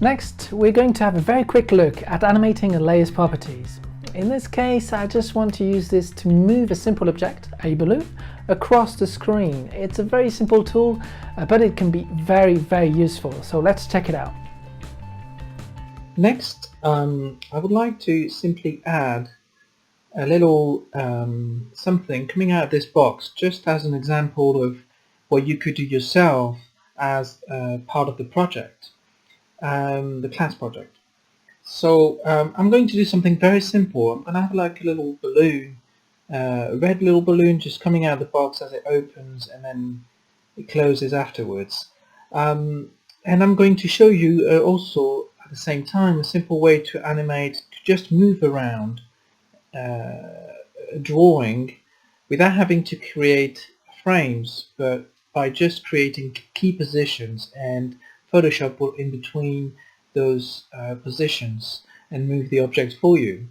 Next, we're going to have a very quick look at animating a layer's properties. In this case, I just want to use this to move a simple object, a balloon, across the screen. It's a very simple tool, but it can be very, very useful. So let's check it out. Next, I would like to simply add a little something coming out of this box, just as an example of what you could do yourself as part of the project, the class project. So I'm going to do something very simple. I'm going to have like a little balloon, a red little balloon just coming out of the box as it opens and then it closes afterwards. And I'm going to show you also at the same time a simple way to animate, to just move around a drawing without having to create frames, but by just creating key positions, and Photoshop will in between those positions and move the object for you.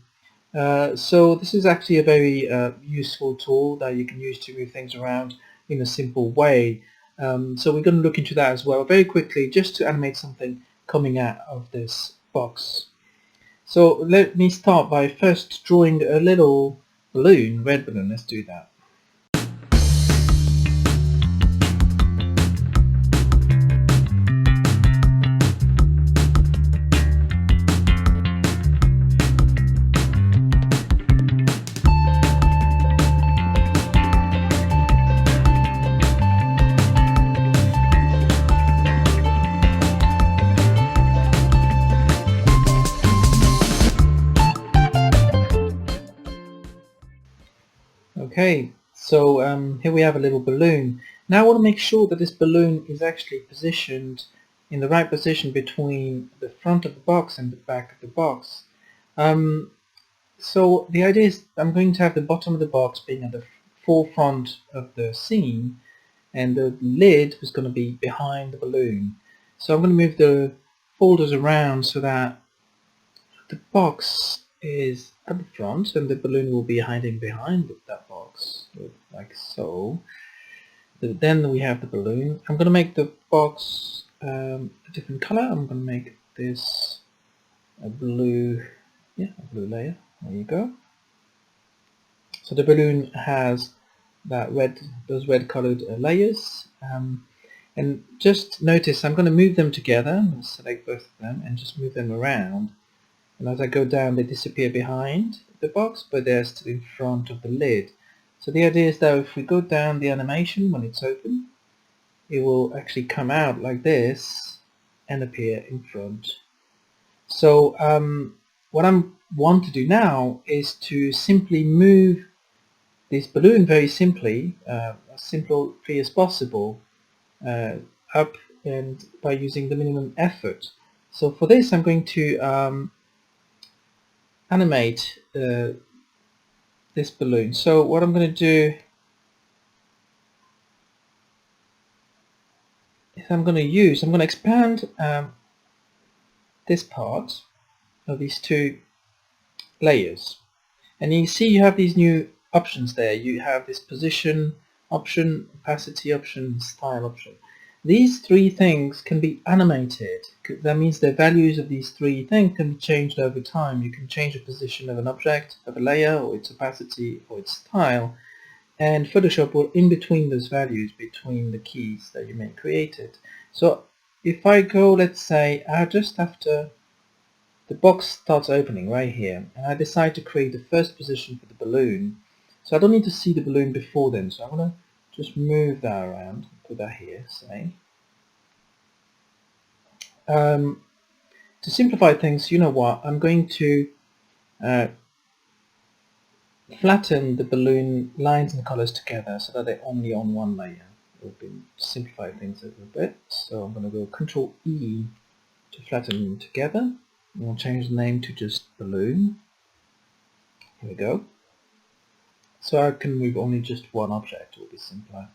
So this is actually a very useful tool that you can use to move things around in a simple way. So we're going to look into that as well very quickly, just to animate something coming out of this box. So let me start by first drawing a little balloon, red balloon. Let's do that. Okay, so here we have a little balloon. Now I want to make sure that this balloon is actually positioned in the right position between the front of the box and the back of the box. So the idea is I'm going to have the bottom of the box being at the forefront of the scene, and the lid is going to be behind the balloon. So I'm going to move the folders around so that the box is at the front and the balloon will be hiding behind that box, like so. Then we have the balloon. I'm going to make the box a different color. I'm going to make this a blue, a blue layer. There you go. So the balloon has that those red colored layers. And just notice I'm going to move them together. I'll select both of them and just move them around. And as I go down, they disappear behind the box, but they're still in front of the lid. So the idea is that if we go down the animation when it's open, it will actually come out like this and appear in front. So what I want to do now is to simply move this balloon very simply, as simply as possible, up, and by using the minimum effort. So for this I'm going to animate this balloon. So what I'm going to do is I'm going to expand this part of these two layers, and you see you have these new options there. You have this position option, opacity option, style option. These three things can be animated. That means the values of these three things can be changed over time. You can change the position of an object, of a layer, or its opacity, or its style, and Photoshop will in between those values, between the keys that you may create it. So if I go, let's say, just after the box starts opening right here, and I decide to create the first position for the balloon, so I don't need to see the balloon before then, so I'm going to just move that around, put that here, say. To simplify things, you know what, I'm going to flatten the balloon lines and colors together so that they're only on one layer. It will simplify things a little bit. So I'm going to go Control E to flatten them together. And we'll change the name to just balloon. Here we go. So I can move only just one object, it will be simpler.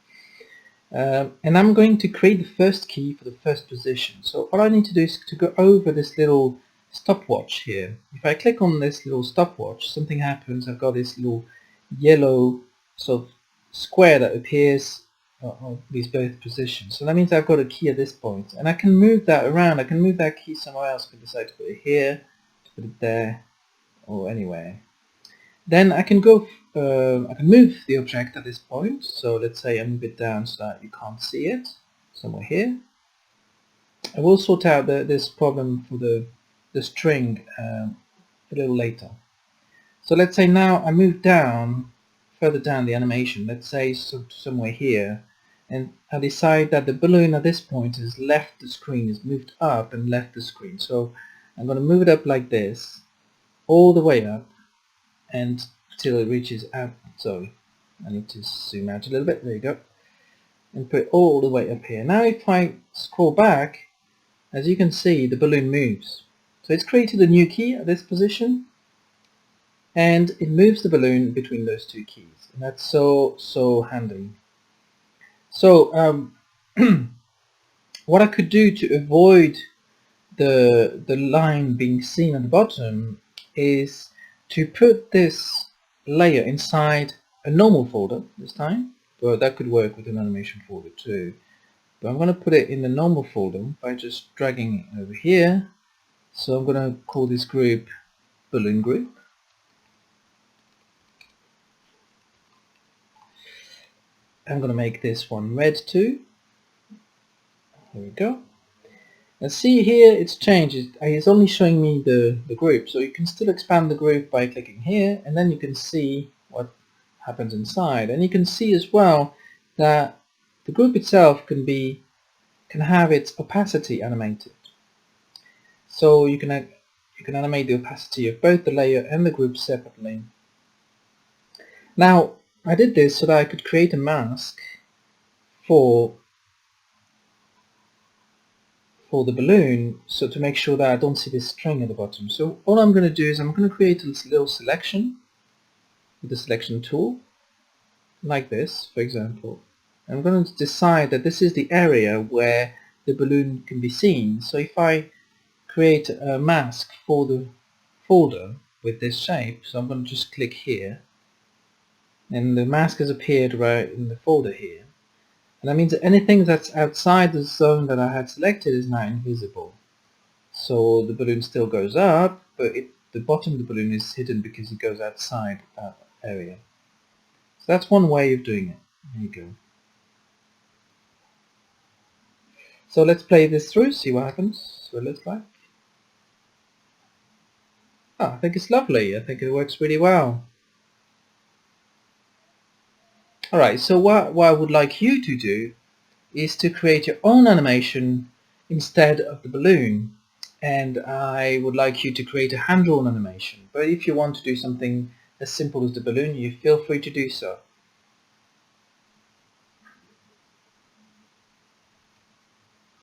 And I'm going to create the first key for the first position. So all I need to do is to go over this little stopwatch here. If I click on this little stopwatch, something happens. I've got this little yellow sort of square that appears of these both positions. So that means I've got a key at this point, and I can move that around. I can move that key somewhere else. I could decide to put it here, to put it there, or anywhere. Then I can go, I can move the object at this point. So let's say I move it down so that you can't see it, somewhere here. I will sort out this problem for the string a little later. So let's say now I move down, further down the animation, let's say somewhere here, and I decide that the balloon at this point has left the screen, has moved up and left the screen. So I'm going to move it up like this, all the way up, and till it reaches out. Sorry, I need to zoom out a little bit. There you go. And put it all the way up here. Now if I scroll back, as you can see, the balloon moves. So it's created a new key at this position, and it moves the balloon between those two keys. And that's so handy. So what I could do to avoid the line being seen at the bottom is to put this layer inside a normal folder this time, but that could work with an animation folder too. But I'm going to put it in the normal folder by just dragging it over here. So I'm going to call this group balloon group. I'm going to make this one red too. There we go. And see here it's changed. It's only showing me the group, so you can still expand the group by clicking here, and then you can see what happens inside. And you can see as well that the group itself can have its opacity animated. So you can animate the opacity of both the layer and the group separately. Now I did this so that I could create a mask for the balloon, so to make sure that I don't see this string at the bottom. So all I'm going to do is I'm going to create a little selection with the selection tool, like this, for example. I'm going to decide that this is the area where the balloon can be seen. So if I create a mask for the folder with this shape, so I'm going to just click here, and the mask has appeared right in the folder here. And that means that anything that's outside the zone that I had selected is now invisible. So the balloon still goes up, but the bottom of the balloon is hidden because it goes outside that area. So that's one way of doing it. There you go. So let's play this through, see what happens, what it looks like. Oh, I think it's lovely. I think it works really well. Alright, so what I would like you to do is to create your own animation instead of the balloon. And I would like you to create a hand-drawn animation. But if you want to do something as simple as the balloon, you feel free to do so.